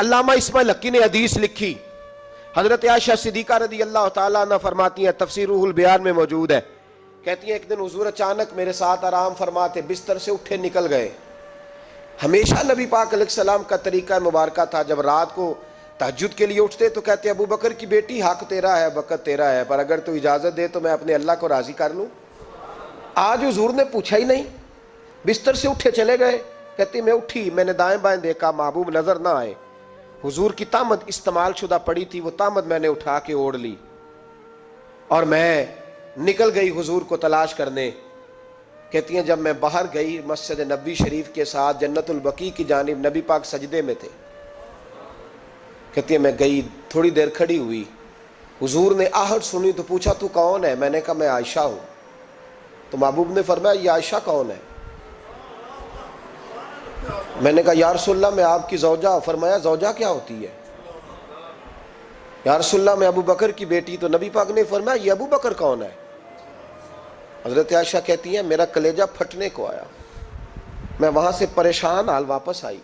علامہ اسماعیل حقی نے حدیث لکھی، حضرت عائشہ صدیقہ رضی اللہ تعالیٰ عنہ فرماتی ہیں، تفسیر روح البیان میں موجود ہے، کہتی ہیں ایک دن حضور اچانک میرے ساتھ آرام فرماتے بستر سے اٹھے نکل گئے۔ ہمیشہ نبی پاک علیہ السلام کا طریقہ مبارکہ تھا، جب رات کو تہجد کے لیے اٹھتے تو کہتے ابو بکر کی بیٹی حق تیرا ہے، وقت تیرا ہے، پر اگر تو اجازت دے تو میں اپنے اللہ کو راضی کر لوں۔ آج حضور نے پوچھا ہی نہیں، بستر سے اٹھے چلے گئے، کہتے میں اٹھی، میں نے دائیں بائیں دیکھا، محبوب نظر نہ آئے۔ حضور کی طامت استعمال شدہ پڑی تھی، وہ طامت میں نے اٹھا کے اوڑھ لی اور میں نکل گئی حضور کو تلاش کرنے۔ کہتی ہیں جب میں باہر گئی مسجد نبوی شریف کے ساتھ جنت البقیع کی جانب، نبی پاک سجدے میں تھے۔ کہتی ہیں میں گئی، تھوڑی دیر کھڑی ہوئی، حضور نے آہٹ سنی تو پوچھا تو کون ہے؟ میں نے کہا میں عائشہ ہوں۔ تو محبوب نے فرمایا یہ عائشہ کون ہے؟ میں نے کہا یا رسول اللہ میں آپ کی زوجہ۔ فرمایا زوجہ کیا ہوتی ہے؟ یا رسول اللہ میں ابو بکر کی بیٹی۔ تو نبی پاک نے فرمایا یہ ابو بکر کون ہے؟ حضرت عائشہ کہتی ہیں میرا کلیجہ پھٹنے کو آیا، میں وہاں سے پریشان حال واپس آئی۔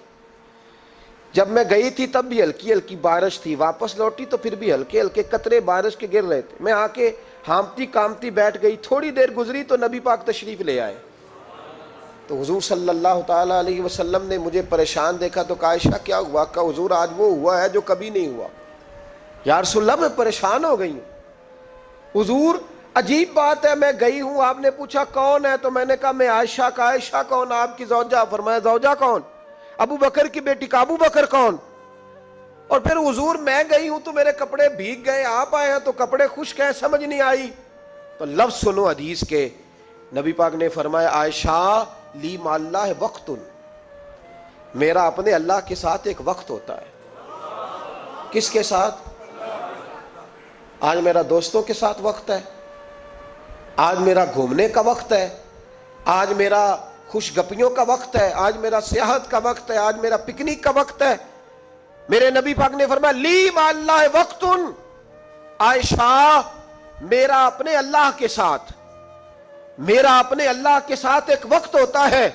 جب میں گئی تھی تب بھی ہلکی ہلکی بارش تھی، واپس لوٹی تو پھر بھی ہلکے ہلکے قطرے بارش کے گر رہے تھے۔ میں آ کے ہامتی کامتی بیٹھ گئی، تھوڑی دیر گزری تو نبی پاک تشریف لے آئے۔ تو حضور صلی اللہ تعالیٰ علیہ وسلم نے مجھے پریشان دیکھا تو کہا عائشہ کیا ہوا؟ کہا حضور آج وہ ہوا ہے جو کبھی نہیں ہوا۔ یا رسول اللہ میں پریشان ہو گئی ہوں۔ حضور عجیب بات ہے، میں گئی ہوں، آپ نے پوچھا کون ہے تو میں نے کہا میں عائشہ۔ کا عائشہ کون؟ آپ کی زوجہ۔ فرمایا زوجہ کون؟ ابو بکر کی بیٹی۔ کا ابو بکر کون؟ اور پھر حضور میں گئی ہوں تو میرے کپڑے بھیگ گئے، آپ آئے ہیں تو کپڑے خشک ہیں، سمجھ نہیں آئی۔ تو لفظ سنو حدیث کے، نبی پاک نے فرمایا عائشہ لی مع اللہ وقت، میرا اپنے اللہ کے ساتھ ایک وقت ہوتا ہے۔ کس کے ساتھ؟ آج میرا دوستوں کے ساتھ وقت ہے، آج میرا گھومنے کا وقت ہے، آج میرا خوش گپیوں کا وقت ہے، آج میرا سیاحت کا وقت ہے، آج میرا پکنک کا وقت ہے۔ میرے نبی پاک نے فرمایا لی مع اللہ وقت، عائشہ میرا اپنے اللہ کے ساتھ، میرا اپنے اللہ کے ساتھ ایک وقت ہوتا ہے۔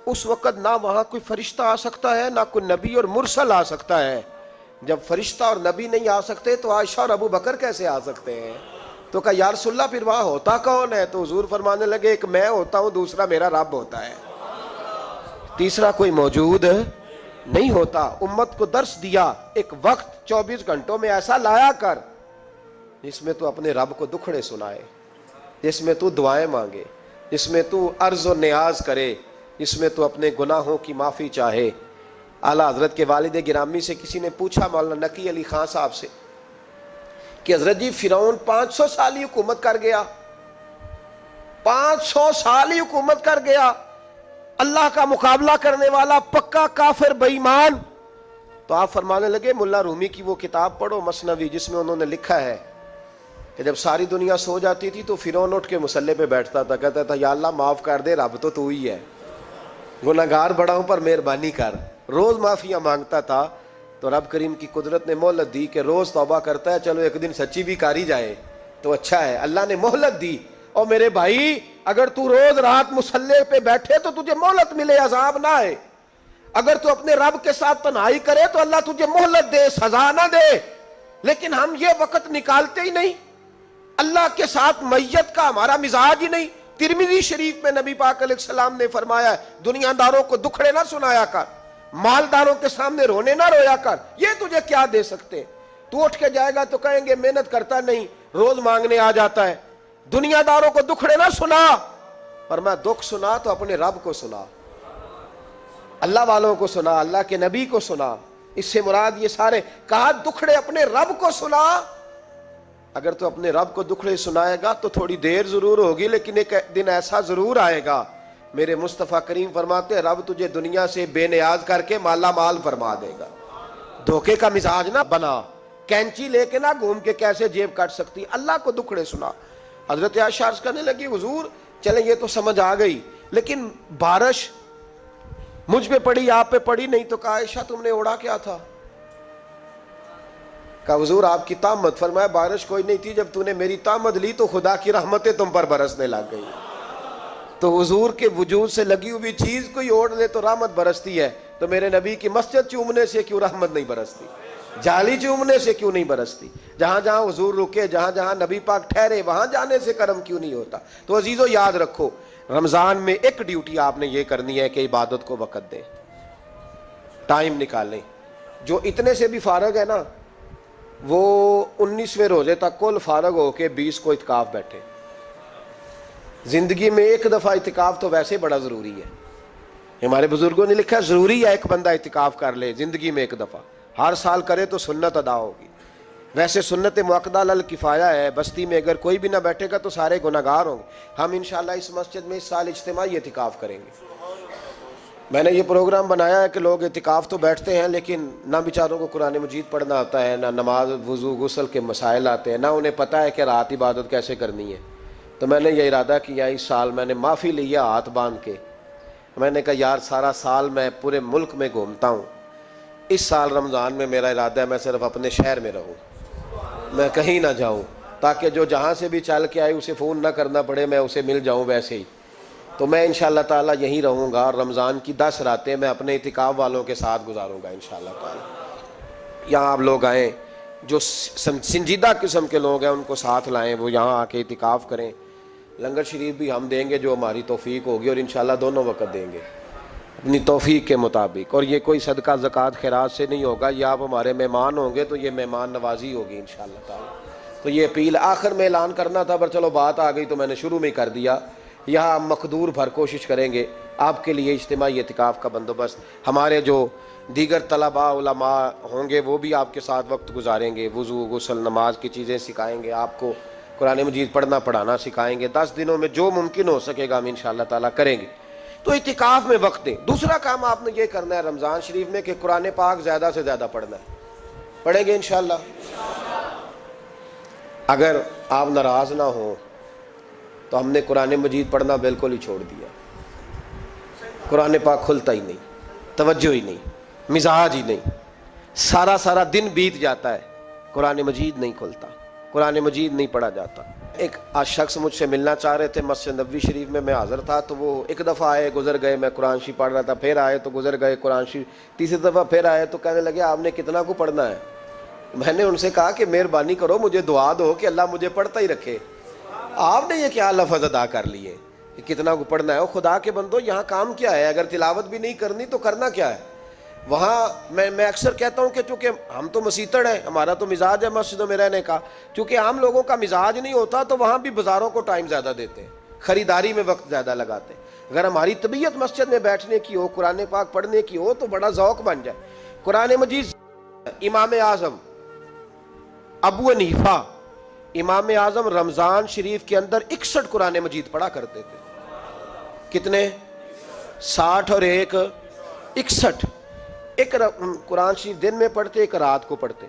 اس وقت نہ وہاں کوئی فرشتہ آ سکتا ہے، نہ کوئی نبی اور مرسل آ سکتا ہے۔ جب فرشتہ اور نبی نہیں آ سکتے تو عائشہ اور ابو بکر کیسے آ سکتے ہیں؟ تو کہا یا رسول اللہ پھر وہاں ہوتا کون ہے؟ تو حضور فرمانے لگے ایک میں ہوتا ہوں، دوسرا میرا رب ہوتا ہے، تیسرا کوئی موجود نہیں ہوتا۔ امت کو درس دیا ایک وقت 24 گھنٹوں میں ایسا لایا کر جس میں تو اپنے رب کو دکھڑے سنائے، جس میں تو دعائیں مانگے، جس میں تو عرض و نیاز کرے، جس میں تو اپنے گناہوں کی معافی چاہے۔ اعلیٰ حضرت کے والد گرامی سے کسی نے پوچھا، مولانا نقی علی خان صاحب سے، کہ حضرت جی فرعون 500 سال ہی حکومت کر گیا، 500 سال ہی حکومت کر گیا، اللہ کا مقابلہ کرنے والا پکا کافر بے ایمان۔ تو آپ فرمانے لگے ملا رومی کی وہ کتاب پڑھو مثنوی، جس میں انہوں نے لکھا ہے کہ جب ساری دنیا سو جاتی تھی تو فرعون اٹھ کے مصلے پہ بیٹھتا تھا، کہتا تھا یا اللہ معاف کر دے، رب تو ہی ہے، گناہگار بڑا ہوں پر مہربانی کر۔ روز معافیاں مانگتا تھا تو رب کریم کی قدرت نے مہلت دی کہ روز توبہ کرتا ہے، چلو ایک دن سچی بھی کاری جائے تو اچھا ہے، اللہ نے مہلت دی۔ اور میرے بھائی اگر تو روز رات مصلے پہ بیٹھے تو تجھے مہلت ملے، عذاب نہ آئے۔ اگر تو اپنے رب کے ساتھ تنہائی کرے تو اللہ تجھے مہلت دے، سزا نہ دے۔ لیکن ہم یہ وقت نکالتے ہی نہیں، اللہ کے ساتھ میت کا ہمارا مزاج ہی نہیں۔ ترمذی شریف میں نبی پاک علیہ السلام نے فرمایا دنیا داروں کو دکھڑے نہ سنایا کر، مالداروں کے سامنے رونے نہ رویا کر، یہ تجھے کیا دے سکتے؟ تو اٹھ کے جائے گا تو کہیں گے محنت کرتا نہیں، روز مانگنے آ جاتا ہے۔ دنیا داروں کو دکھڑے نہ سنا، فرمایا دکھ سنا تو اپنے رب کو سنا، اللہ والوں کو سنا، اللہ کے نبی کو سنا۔ اس سے مراد یہ سارے کہا دکھڑے اپنے رب کو سنا۔ اگر تو اپنے رب کو دکھڑے سنائے گا تو تھوڑی دیر ضرور ہوگی، لیکن ایک دن ایسا ضرور آئے گا، میرے مصطفیٰ کریم فرماتے ہیں رب تجھے دنیا سے بے نیاز کر کے مالا مال فرما دے گا۔ دھوکے کا مزاج نہ بنا، کینچی لے کے نہ گھوم کے کیسے جیب کاٹ سکتی، اللہ کو دکھڑے سنا۔ حضرت عائشہ عرض کرنے لگی حضور چلیں یہ تو سمجھ آ گئی، لیکن بارش مجھ پہ پڑی آپ پہ پڑی نہیں، تو کہا عائشہ تم نے اوڑا کیا تھا؟ کہا حضور آپ کی طامت۔ فرمایا بارش کوئی نہیں تھی، جب تو نے میری طامت لی تو خدا کی رحمتیں تم پر برسنے لگ گئی۔ تو حضور کے وجود سے لگی ہوئی چیز کوئی اوڑھ لے تو رحمت برستی ہے، تو میرے نبی کی مسجد چومنے سے کیوں رحمت نہیں برستی؟ جالی چومنے سے کیوں نہیں برستی؟ جہاں جہاں حضور رکے، جہاں جہاں نبی پاک ٹھہرے، وہاں جانے سے کرم کیوں نہیں ہوتا؟ تو عزیزو یاد رکھو، رمضان میں ایک ڈیوٹی آپ نے یہ کرنی ہے کہ عبادت کو وقت دیں، ٹائم نکالیں۔ جو اتنے سے بھی فارغ ہے نا، وہ 19ویں روزے تک کل فارغ ہو کے 20 کو اعتکاف بیٹھے۔ زندگی میں ایک دفعہ اعتکاف تو ویسے بڑا ضروری ہے، ہمارے بزرگوں نے لکھا ضروری ہے ایک بندہ اعتکاف کر لے زندگی میں ایک دفعہ، ہر سال کرے تو سنت ادا ہوگی۔ ویسے سنت مؤکدہ الکفایہ ہے، بستی میں اگر کوئی بھی نہ بیٹھے گا تو سارے گناہگار ہوں گے۔ ہم انشاءاللہ اس مسجد میں اس سال اجتماعی اعتکاف کریں گے۔ میں نے یہ پروگرام بنایا ہے کہ لوگ اعتکاف تو بیٹھتے ہیں لیکن نہ بیچاروں کو قرآن مجید پڑھنا آتا ہے، نہ نماز وضو غسل کے مسائل آتے ہیں، نہ انہیں پتہ ہے کہ رات عبادت کیسے کرنی ہے۔ تو میں نے یہ ارادہ کیا، اس سال میں نے معافی لیا ہاتھ باندھ کے، میں نے کہا یار سارا سال میں پورے ملک میں گھومتا ہوں، اس سال رمضان میں میرا ارادہ ہے میں صرف اپنے شہر میں رہوں، میں کہیں نہ جاؤں، تاکہ جو جہاں سے بھی چل کے آئے اسے فون نہ کرنا پڑے، میں اسے مل جاؤں ویسے ہی۔ تو میں انشاءاللہ تعالیٰ یہیں رہوں گا، اور رمضان کی 10 راتیں میں اپنے اعتکاف والوں کے ساتھ گزاروں گا انشاءاللہ تعالیٰ۔ یہاں آپ لوگ آئیں، جو سنجیدہ قسم کے لوگ ہیں ان کو ساتھ لائیں، وہ یہاں آ کے اعتکاف کریں۔ لنگر شریف بھی ہم دیں گے جو ہماری توفیق ہوگی، اور انشاءاللہ دونوں وقت دیں گے اپنی توفیق کے مطابق، اور یہ کوئی صدقہ زکوٰۃ خیرات سے نہیں ہوگا، یہ آپ ہمارے مہمان ہوں گے تو یہ مہمان نوازی ہوگی انشاءاللہ تعالیٰ۔ تو یہ اپیل آخر میں اعلان کرنا تھا، پر چلو بات آ گئی تو میں نے شروع میں کر دیا۔ یہاں ہم مقدور بھر کوشش کریں گے آپ کے لیے اجتماعی اعتکاف کا بندوبست، ہمارے جو دیگر طلباء علماء ہوں گے وہ بھی آپ کے ساتھ وقت گزاریں گے، وضو غسل نماز کی چیزیں سکھائیں گے، آپ کو قرآن مجید پڑھنا پڑھانا سکھائیں گے۔ 10 دنوں میں جو ممکن ہو سکے گا ہم انشاءاللہ تعالیٰ کریں گے۔ تو اعتکاف میں وقت دیں۔ دوسرا کام آپ نے یہ کرنا ہے رمضان شریف میں کہ قرآن پاک زیادہ سے زیادہ پڑھنا ہے۔ پڑھیں گے انشاءاللہ؟ اگر آپ ناراض نہ ہوں تو ہم نے قرآن مجید پڑھنا بالکل ہی چھوڑ دیا، قرآن پاک کھلتا ہی نہیں، توجہ ہی نہیں، مزاج ہی نہیں، سارا دن بیت جاتا ہے، قرآن مجید نہیں کھلتا، قرآن مجید نہیں پڑھا جاتا۔ ایک شخص مجھ سے ملنا چاہ رہے تھے مسجد نبوی شریف میں حاضر تھا، تو وہ ایک دفعہ آئے گزر گئے، میں قرآن شریف پڑھ رہا تھا، پھر آئے تو گزر گئے قرآن شریف، تیسری دفعہ پھر آئے تو کہنے لگے آپ نے کتنا کو پڑھنا ہے؟ میں نے ان سے کہا کہ مہربانی کرو مجھے دعا دو کہ اللہ مجھے پڑھتا ہی رکھے۔ آپ نے یہ کیا لفظ ادا کر لیے کہ کتنا کو پڑھنا ہے؟ خدا کے بندو یہاں کام کیا ہے؟ اگر تلاوت بھی نہیں کرنی تو کرنا کیا ہے وہاں؟ میں اکثر کہتا ہوں کہ چونکہ ہم تو مسیتڑ ہیں، ہمارا تو مزاج ہے مسجدوں میں رہنے کا، چونکہ عام لوگوں کا مزاج نہیں ہوتا تو وہاں بھی بازاروں کو ٹائم زیادہ دیتے ہیں، خریداری میں وقت زیادہ لگاتے ہیں۔ اگر ہماری طبیعت مسجد میں بیٹھنے کی ہو، قرآن پاک پڑھنے کی ہو تو بڑا ذوق بن جائے۔ قرآن مجید امام اعظم ابو حنیفہ امام اعظم رمضان شریف کے اندر 61 قرآن مجید پڑھا کرتے تھے۔ کتنے؟ 60 اور 1 61۔ ایک قرآن شریف دن میں پڑھتے، ایک رات کو پڑھتے،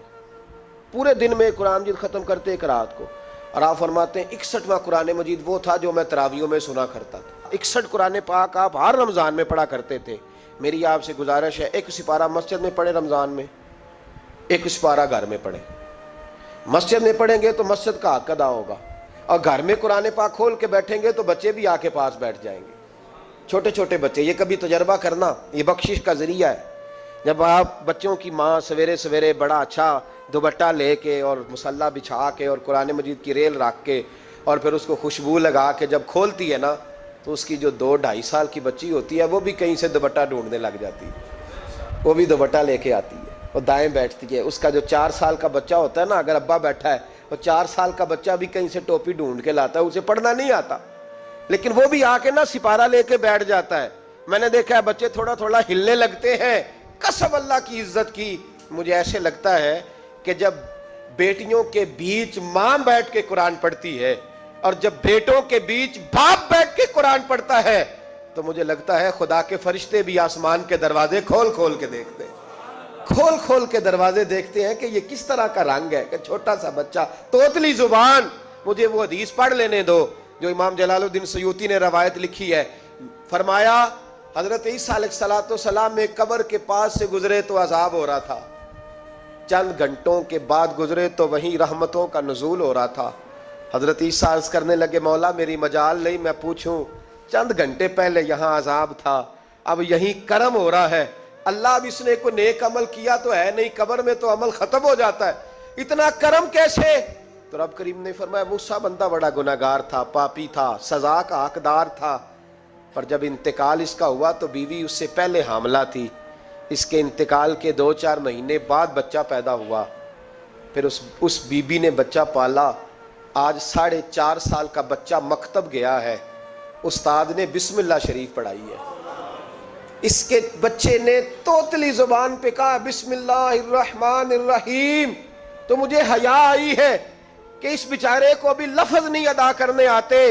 پورے دن میں قرآن مجید ختم کرتے، ایک رات کو۔ اور آپ فرماتے ہیں 61واں قرآن مجید وہ تھا جو میں تراویحوں میں سنا کرتا تھا۔ 61 قرآن پاک آپ ہر رمضان میں پڑھا کرتے تھے۔ میری آپ سے گزارش ہے ایک سپارہ مسجد میں پڑھیں رمضان میں، ایک سپارہ گھر میں پڑھیں۔ مسجد میں پڑھیں گے تو مسجد کا حق ادا ہوگا، اور گھر میں قرآن پاک کھول کے بیٹھیں گے تو بچے بھی آ کے پاس بیٹھ جائیں گے، چھوٹے چھوٹے بچے۔ یہ کبھی تجربہ کرنا، یہ بخشش کا ذریعہ ہے۔ جب آپ بچوں کی ماں سویرے سویرے بڑا اچھا دوپٹہ لے کے اور مصلی بچھا کے اور قرآن مجید کی ریل رکھ کے اور پھر اس کو خوشبو لگا کے جب کھولتی ہے نا، تو اس کی جو 2-2.5 سال کی بچی ہوتی ہے وہ بھی کہیں سے دوپٹہ ڈھونڈنے لگ جاتی ہے، وہ بھی دوپٹہ لے کے آتی ہے اور دائیں بیٹھتی ہے۔ اس کا جو 4 سال کا بچہ ہوتا ہے نا، اگر ابا بیٹھا ہے اور 4 سال کا بچہ بھی کہیں سے ٹوپی ڈھونڈ کے لاتا ہے، اسے پڑھنا نہیں آتا لیکن وہ بھی آ کے نا سپارہ لے کے بیٹھ جاتا ہے۔ میں نے دیکھا ہے بچے تھوڑا تھوڑا ہلنے لگتے ہیں۔ قسم اللہ کی عزت کی، مجھے ایسے لگتا ہے کہ جب بیٹیوں کے بیچ ماں بیٹھ کے قرآن پڑھتی ہے اور جب بیٹوں کے بیچ باپ بیٹھ کے قرآن پڑھتا ہے تو مجھے لگتا ہے خدا کے فرشتے بھی آسمان کے دروازے کھول کھول کے دیکھتے ہیں، کھول کھول کے دروازے دیکھتے ہیں کہ یہ کس طرح کا رنگ ہے کہ چھوٹا سا بچہ توتلی زبان۔ مجھے وہ حدیث پڑھ لینے دو جو امام جلال الدین سیوطی نے روایت لکھی ہے۔ فرمایا حضرت عیسیٰ علیہ السلام میں قبر کے پاس سے گزرے تو عذاب ہو رہا تھا، چند گھنٹوں کے بعد گزرے تو وہیں رحمتوں کا نزول ہو رہا تھا۔ حضرت عیسیٰ عرض کرنے لگے مولا میری مجال نہیں میں پوچھوں چند گھنٹے پہلے یہاں عذاب تھا، اب یہیں کرم ہو رہا ہے، اللہ اب اس نے کوئی نیک عمل کیا تو ہے نہیں، قبر میں تو عمل ختم ہو جاتا ہے، اتنا کرم کیسے؟ تو رب کریم نے فرمایا موسیٰ بندہ بڑا گناہگار تھا، پاپی تھا، سزا کا حقدار تھا، پر جب انتقال اس کا ہوا تو بیوی اس سے پہلے حاملہ تھی، اس کے انتقال کے 2-4 مہینے بعد بچہ پیدا ہوا، پھر اس بی بی نے بچہ پالا، آج 4.5 سال کا بچہ مکتب گیا ہے، استاد نے بسم اللہ شریف پڑھائی ہے، اس کے بچے نے توتلی زبان پہ کہا بسم اللہ الرحمن الرحیم، تو مجھے حیا آئی ہے کہ اس بیچارے کو ابھی لفظ نہیں ادا کرنے آتے،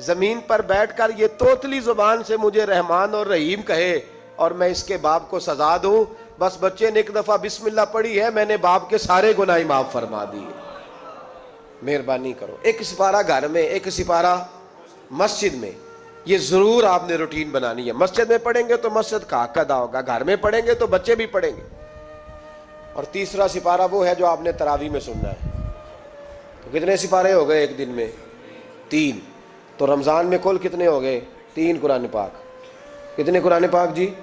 زمین پر بیٹھ کر یہ توتلی زبان سے مجھے رحمان اور رحیم کہے اور میں اس کے باپ کو سزا دوں، بس بچے نے ایک دفعہ بسم اللہ پڑھی ہے، میں نے باپ کے سارے گناہ معاف فرما دیے، مہربانی کرو۔ ایک سپارہ گھر میں، ایک سپارہ مسجد میں، یہ ضرور آپ نے روٹین بنانی ہے، مسجد میں پڑھیں گے تو مسجد کا حق ادا ہوگا، گھر میں پڑھیں گے تو بچے بھی پڑھیں گے۔ اور تیسرا سپارہ وہ ہے جو آپ نے تراویح میں سننا ہے، تو کتنے سپارے ہو گئے ایک دن میں؟ 3۔ تو رمضان میں کل کتنے ہو گئے؟ 3 قرآن پاک۔ کتنے قرآن پاک جی؟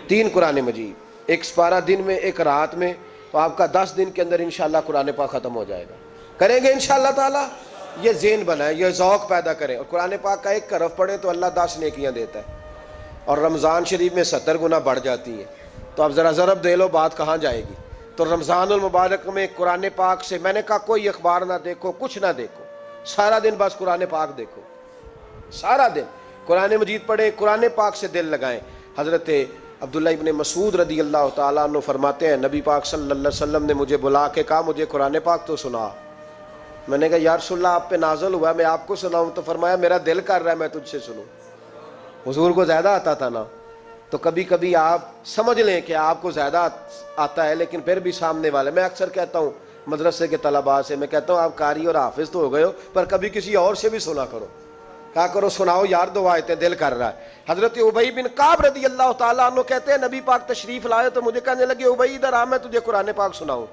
3 قرآن مجید، ایک سپارہ دن میں ایک رات میں، تو آپ کا 10 دن کے اندر انشاءاللہ قرآن پاک ختم ہو جائے گا، کریں گے انشاءاللہ تعالی؟ یہ ذہن بنائیں، یہ ذوق پیدا کریں، اور قرآن پاک کا ایک حرف پڑھیں تو اللہ 10 نیکیاں دیتا ہے، اور رمضان شریف میں 70 گنا بڑھ جاتی ہیں، تو اب ذرا ضرب دے لو بات کہاں جائے گی۔ تو رمضان المبارک میں قرآن پاک سے میں نے کہا کوئی اخبار نہ دیکھو، کچھ نہ دیکھو، سارا دن بس قرآن پاک دیکھو، سارا دن قرآن مجید پڑھیں، قرآن پاک سے دل لگائیں۔ حضرت عبداللہ ابن مسعود رضی اللہ تعالیٰ عنہ فرماتے ہیں نبی پاک صلی اللہ علیہ وسلم نے مجھے بلا کے کہا مجھے قرآن پاک تو سنا، میں نے کہا یا رسول اللہ آپ پہ نازل ہوا ہے میں آپ کو سناؤں، تو فرمایا میرا دل کر رہا ہے میں تجھ سے سنوں۔ حضور کو زیادہ آتا تھا نا، تو کبھی کبھی آپ سمجھ لیں کہ آپ کو زیادہ آتا ہے لیکن پھر بھی سامنے والے، میں اکثر کہتا ہوں مدرسے کے طلباء سے، میں کہتا ہوں آپ قاری اور حافظ تو ہو گئے ہو پر کبھی کسی اور سے بھی سنا کرو، کہا کرو سناؤ یار 2 آیتیں دل کر رہا ہے۔ حضرت ابی بن کعب رضی اللہ تعالیٰ عنہ کہتے ہیں نبی پاک تشریف لائے تو مجھے کہنے لگے ابی ادھر آ میں تجھے قرآن پاک سناؤں،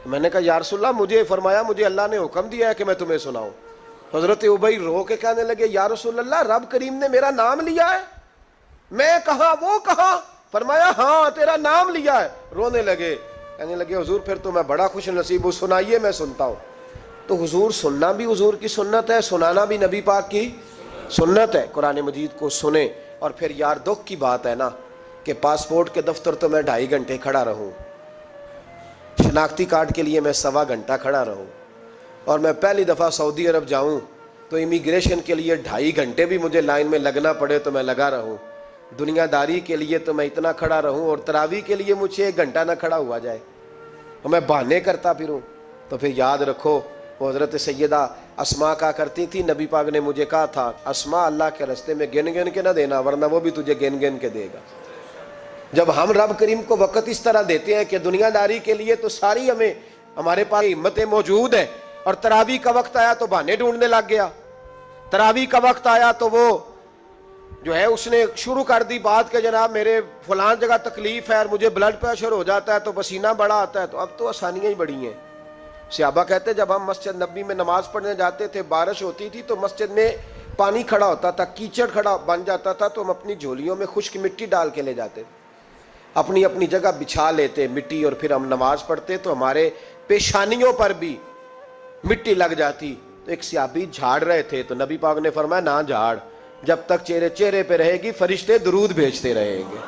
میں نے کہا یا رسول اللہ مجھے فرمایا مجھے اللہ نے حکم دیا ہے کہ میں تمہیں سناؤں۔ حضرت ابی رو کے کہنے لگے یا رسول اللہ رب کریم نے میرا نام لیا ہے، میں کہاں وہ کہاں؟ فرمایا ہاں تیرا نام لیا ہے، رونے لگے، کہنے لگے حضور پھر تو میں بڑا خوش نصیب ہوں، سنائیے میں سنتا ہوں۔ تو حضور سننا بھی حضور کی سنت ہے، سنانا بھی نبی پاک کی سنت ہے، قرآن مجید کو سنیں۔ اور پھر یار دکھ کی بات ہے نا کہ پاسپورٹ کے دفتر تو میں 2.5 گھنٹے کھڑا رہوں، شناختی کارڈ کے لیے میں 1.25 گھنٹہ کھڑا رہوں، اور میں پہلی دفعہ سعودی عرب جاؤں تو امیگریشن کے لیے 2.5 گھنٹے بھی مجھے لائن میں لگنا پڑے تو میں لگا رہوں، دنیا داری کے لیے تو میں اتنا کھڑا رہوں، اور تراویح کے لیے مجھے 1 گھنٹہ نہ کھڑا ہوا جائے اور میں بہانے کرتا پھروں، تو پھر یاد رکھو وہ حضرت سیدہ اسماء کہا کرتی تھی نبی پاک نے مجھے کہا تھا اسماء اللہ کے راستے میں گن گن کے نہ دینا ورنہ وہ بھی تجھے گن گن کے دے گا۔ جب ہم رب کریم کو وقت اس طرح دیتے ہیں کہ دنیا داری کے لیے تو ساری ہمارے پاس ہمتیں موجود ہیں، اور تراویح کا وقت آیا تو بہانے ڈھونڈنے لگ گیا، تراویح کا وقت آیا تو وہ جو ہے اس نے شروع کر دی بات کہ جناب میرے فلان جگہ تکلیف ہے اور مجھے بلڈ پریشر ہو جاتا ہے تو پسینہ بڑا آتا ہے، تو اب تو آسانیاں ہی بڑی ہیں۔ صحابہ کہتے جب ہم مسجد نبی میں نماز پڑھنے جاتے تھے بارش ہوتی تھی تو مسجد میں پانی کھڑا ہوتا تھا، کیچڑ کھڑا بن جاتا تھا، تو ہم اپنی جھولیوں میں خشک مٹی ڈال کے لے جاتے، اپنی اپنی جگہ بچھا لیتے مٹی، اور پھر ہم نماز پڑھتے تو ہمارے پیشانیوں پر بھی مٹی لگ جاتی۔ تو ایک صحابی جھاڑ رہے تھے تو نبی پاک نے فرمایا نہ جھاڑ، جب تک چہرے پہ رہے گی فرشتے درود بھیجتے رہیں گے۔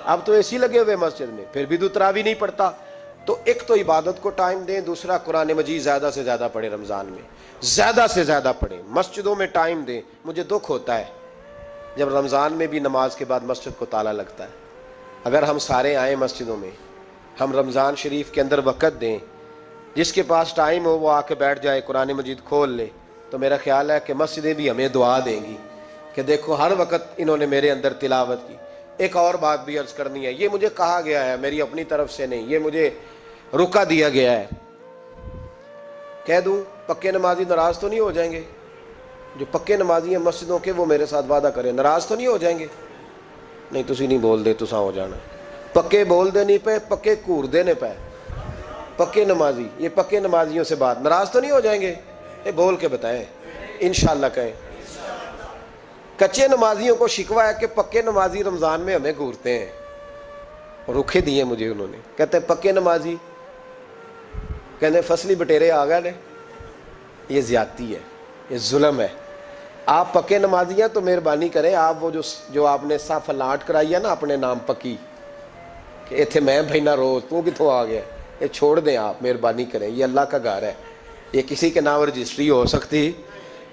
اب تو ایسی لگے ہوئے مسجد میں، پھر بھی تو تراویح نہیں پڑھتا۔ تو ایک تو عبادت کو ٹائم دیں، دوسرا قرآن مجید زیادہ سے زیادہ پڑھیں، رمضان میں زیادہ سے زیادہ پڑھیں، مسجدوں میں ٹائم دیں۔ مجھے دکھ ہوتا ہے جب رمضان میں بھی نماز کے بعد مسجد کو تالا لگتا ہے۔ اگر ہم سارے آئیں مسجدوں میں، ہم رمضان شریف کے اندر وقت دیں، جس کے پاس ٹائم ہو وہ آ کے بیٹھ جائے قرآن مجید کھول لے، تو میرا خیال ہے کہ مسجدیں بھی ہمیں دعا دیں گی کہ دیکھو ہر وقت انہوں نے میرے اندر تلاوت کی۔ ایک اور بات بھی عرض کرنی ہے، یہ مجھے کہا گیا ہے، میری اپنی طرف سے نہیں، یہ مجھے رکا دیا گیا ہے، کہہ دوں پکے نمازی ناراض تو نہیں ہو جائیں گے؟ جو پکے نمازی ہیں مسجدوں کے وہ میرے ساتھ وعدہ کریں ناراض تو نہیں ہو جائیں گے؟ نہیں تسی نہیں بول دے تساں ہو جانا، پکے بول دے نہیں پے، پکے کور دے نے پے، پکے نمازی، یہ پکے نمازیوں سے بات، ناراض تو نہیں ہو جائیں گے؟ یہ بول کے بتائیں، انشاءاللہ کہیں۔ کچے نمازیوں کو شکوہ ہے کہ پکے نمازی رمضان میں ہمیں گھورتے ہیں، اور رکھے دیے مجھے انہوں نے، کہتے ہیں پکے نمازی کہتے ہیں فصلی بٹیرے آ گئے نے۔ یہ زیادتی ہے، یہ ظلم ہے۔ آپ پکے نمازی ہیں تو مہربانی کریں، آپ وہ جو آپ نے صاف لاٹ کرائی ہے نا اپنے نام پکی کہ اتھے میں بہنا روز تو کتوں آ گیا، یہ چھوڑ دیں آپ، مہربانی کریں، یہ اللہ کا گھر ہے، یہ کسی کے نام رجسٹری ہو سکتی،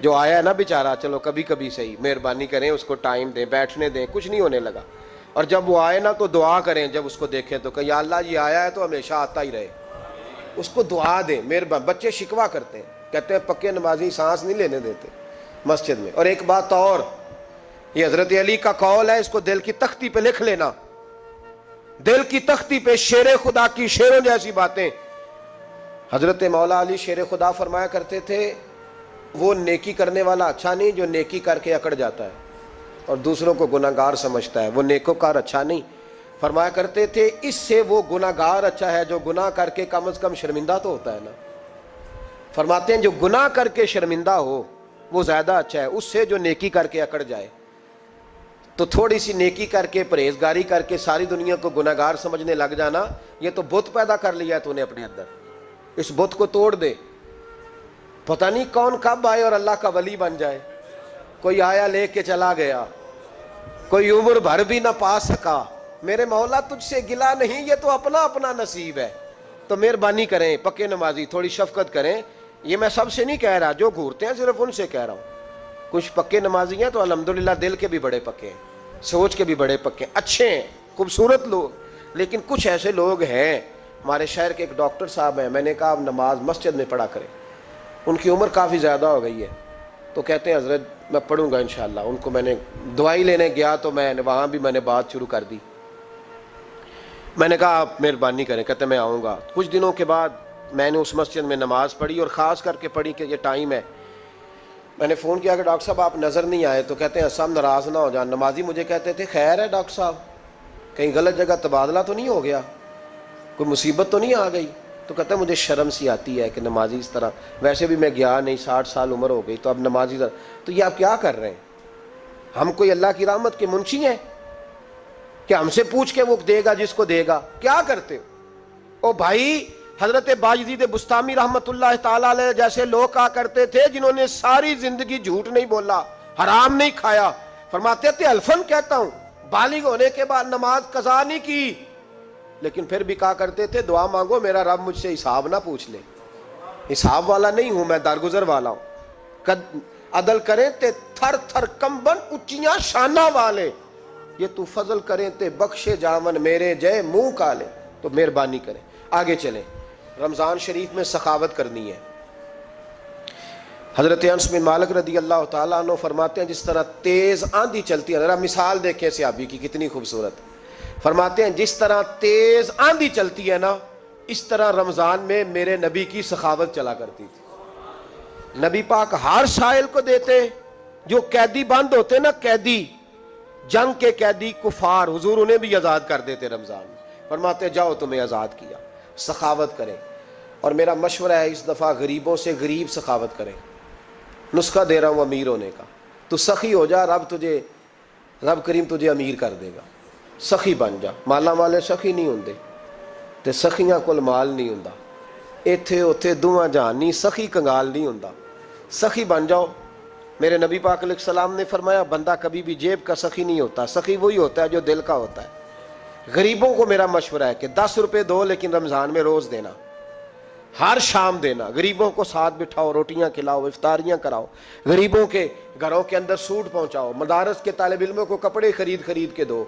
جو آیا ہے نا بیچارہ چلو کبھی کبھی صحیح، مہربانی کریں اس کو ٹائم دیں، بیٹھنے دیں، کچھ نہیں ہونے لگا، اور جب وہ آئے نا تو دعا کریں، جب اس کو دیکھیں تو کہ یا اللہ یہ آیا ہے تو ہمیشہ آتا ہی رہے، اس کو دعا دیں، مہربانی۔ بچے شکوہ کرتے ہیں، کہتے ہیں پکے نمازی سانس نہیں لینے دیتے مسجد میں۔ اور ایک بات اور، یہ حضرت علی کا قول ہے، اس کو دل کی تختی پہ لکھ لینا، دل کی تختی پہ، شیر خدا کی شیروں جیسی باتیں۔ حضرت مولا علی شیر خدا فرمایا کرتے تھے، وہ نیکی کرنے والا اچھا نہیں جو نیکی کر کے اکڑ جاتا ہے اور دوسروں کو گناہگار سمجھتا ہے، وہ نیکوکار اچھا نہیں۔ فرمایا کرتے تھے اس سے وہ گناہگار اچھا ہے جو گناہ کر کے کم از کم شرمندہ تو ہوتا ہے نا۔ فرماتے ہیں جو گناہ کر کے شرمندہ ہو وہ زیادہ اچھا ہے اس سے جو نیکی کر کے اکڑ جائے۔ تو تھوڑی سی نیکی کر کے، پرہیزگاری کر کے ساری دنیا کو گناہگار سمجھنے لگ جانا، یہ تو بت پیدا کر لیا ہے تو نے اپنے اندر، اس بت کو توڑ دے۔ پتہ نہیں کون کب آئے اور اللہ کا ولی بن جائے، کوئی آیا لے کے چلا گیا، کوئی عمر بھر بھی نہ پا سکا۔ میرے مولا تجھ سے گلا نہیں، یہ تو اپنا اپنا نصیب ہے۔ تو مہربانی کریں پکے نمازی، تھوڑی شفقت کریں۔ یہ میں سب سے نہیں کہہ رہا، جو گھورتے ہیں صرف ان سے کہہ رہا ہوں۔ کچھ پکے نمازی ہیں تو الحمدللہ دل کے بھی بڑے پکے ہیں، سوچ کے بھی بڑے پکے ہیں، اچھے ہیں، خوبصورت لوگ۔ لیکن کچھ ایسے لوگ ہیں، ہمارے شہر کے ایک ڈاکٹر صاحب ہیں، میں نے کہا آپ نماز مسجد میں پڑھا کریں، ان کی عمر کافی زیادہ ہو گئی ہے، تو کہتے ہیں حضرت میں پڑھوں گا انشاءاللہ۔ ان کو میں نے دوائی لینے گیا تو وہاں بھی میں نے بات شروع کر دی، میں نے کہا آپ مہربانی کریں، کہتے میں آؤں گا۔ کچھ دنوں کے بعد میں نے اس مسجد میں نماز پڑھی اور خاص کر کے پڑھی کہ یہ ٹائم ہے۔ میں نے فون کیا کہ ڈاکٹر صاحب آپ نظر نہیں آئے، تو کہتے ہیں سب ناراض نہ ہو جان۔ نمازی مجھے کہتے تھے خیر ہے ڈاکٹر صاحب، کہیں غلط جگہ تبادلہ تو نہیں ہو گیا، کوئی مصیبت تو نہیں آ گئی؟ تو کہتا ہے مجھے شرم سی آتی ہے کہ نمازی اس طرح، ویسے بھی میں گیا نہیں، 60 سال عمر ہو گئی، تو اب نمازی تو یہ آپ کیا کر رہے ہیں؟ ہم کوئی اللہ کی رحمت کے منشی ہیں کہ ہم سے پوچھ کے وہ دے گا جس کو دے گا؟ کیا کرتے ہو؟ او بھائی، حضرت باجدید بستامی رحمت اللہ تعالی علیہ جیسے لوگ کہا کرتے تھے جنہوں نے ساری زندگی جھوٹ نہیں بولا، حرام نہیں کھایا، فرماتے تھے الفن کہتا ہوں، بالغ ہونے کے بعد نماز قضا نہیں کی، لیکن پھر بھی کہا کرتے تھے دعا مانگو میرا رب مجھ سے حساب نہ پوچھ لے۔ حساب والا نہیں ہوں میں، درگزر والا ہوں۔ عدل کریں تے تھر تھر کمبن اچیاں شانہ والے، یہ تو فضل کریں تے بخشے جاون میرے جے منہ کالے۔ تو مہربانی کریں، آگے چلیں۔ رمضان شریف میں سخاوت کرنی ہے۔ حضرت انس بن مالک رضی اللہ تعالیٰ عنہ فرماتے ہیں جس طرح تیز آندھی چلتی ہے، ذرا مثال دیکھیں صحابی کی کتنی خوبصورت، فرماتے ہیں جس طرح تیز آندھی چلتی ہے نا، اس طرح رمضان میں میرے نبی کی سخاوت چلا کرتی تھی۔ نبی پاک ہر سائل کو دیتے، جو قیدی بند ہوتے نا، قیدی جنگ کے قیدی کفار، حضور انہیں بھی آزاد کر دیتے رمضان میں، فرماتے جاؤ تمہیں آزاد کیا، سخاوت کریں۔ اور میرا مشورہ ہے اس دفعہ غریبوں سے غریب سخاوت کریں۔ نسخہ دے رہا ہوں امیر ہونے کا، تو سخی ہو جا، رب کریم تجھے امیر کر دے گا، سخی بن جا۔ مالا والے سخی نہیں ہوندے تے سخیاں کول مال نہیں ہوندا، ایتھے اوتھے دوواں جہان نہیں، سخی کنگال نہیں ہوندا، سخی بن جاؤ۔ میرے نبی پاک علیہ السلام نے فرمایا بندہ کبھی بھی جیب کا سخی نہیں ہوتا، سخی وہی ہوتا ہے جو دل کا ہوتا ہے۔ غریبوں کو میرا مشورہ ہے کہ 10 روپے دو، لیکن رمضان میں روز دینا، ہر شام دینا، غریبوں کو ساتھ بٹھاؤ، روٹیاں کھلاؤ، افطاریاں کراؤ، غریبوں کے گھروں کے اندر سوٹ پہنچاؤ، مدارس کے طالب علموں کو کپڑے خرید کے دو،